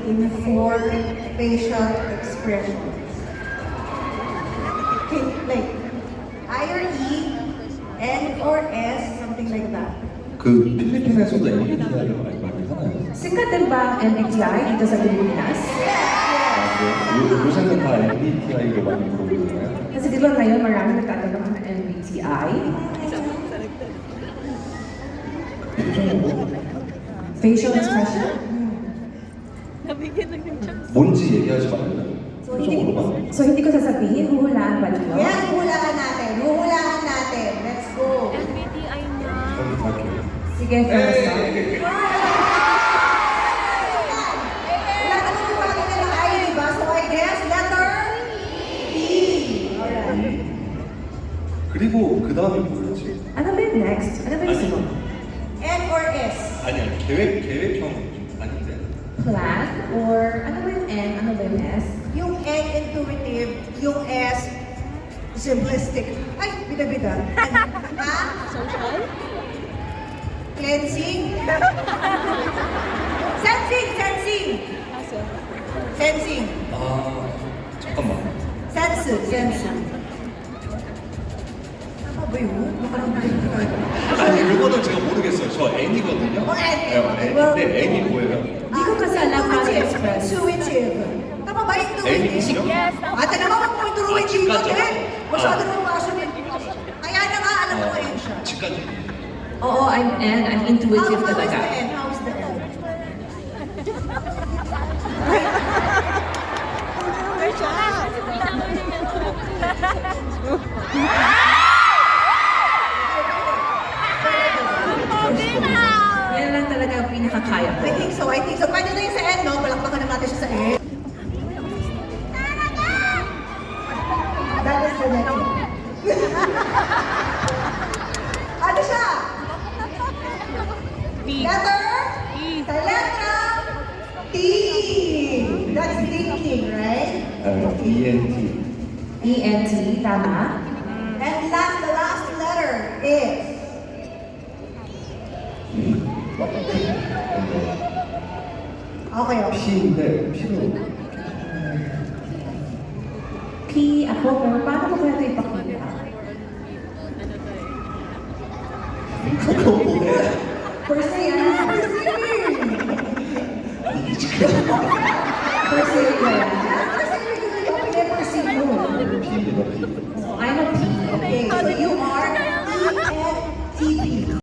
in 4 facial expressions. Okay, like I or E, N or S, something like that. 그 필리핀에서도 MBTI를 많이 하나요? Sikat din ba ang MBTI dito sa Pilipinas? 요새는 다 MBTI로 많이 물어보잖아요. Kasi di ba ngayon marami nagtatanong ng MBTI? Facial expression? 뭔지 얘기하지 말아요. 표정으로만. So hindi ko sasabihin, huhulaan ba niyo? Yes, huhulaan natin. Huhulaan natin. Let's go. MBTI na. 저기 갈게요. Sige, first up. Wala ka nang tumawag na ng I, diba? So I guess letter P. Alright. 그리고 그 다음이 뭐였지? Ano ba yung next? Ano ba yung sunod? N or S. 아니야 계획형 아닌데. Plan? Or ano ba yung N? Ano ba yung S? Yung N, intuitive. Yung S, simplistic. Ay, bida-bida. Ha? Social? Cleansing. Sensing, sensing. Aso. Sensing. 아 잠깐만. Sense, sense. Tama ba yun? Nakarang 아니 이거는 제가 모르겠어요. 저 N이거든요. N. 네, N이 뭐예요? Hindi ko kasi alam how to express. Intuitive. Tama ba intuitive? N이요? Yes, Ate naman kung intuitive Ah, ka din. Masyado ah. naman masunod. Kaya na nga, alam ko yun siya. 지금까지. Oo, I'm N. I'm intuitive How is talaga. the N? How is the N? Yan lang talaga ang pinakakaya ko. I think so, I think so. Pwede na yung sa N, no? Palakpakan na natin siya sa N. That is the next one. Ano siya? T. Letter? T. Sa letra? T. That's thinking, right? ENT. ENT, tama? And the last letter is? Okay, okay. P인데 P로 P, ako, pero paano ko kaya ito ipakita? 그거 뭐예요?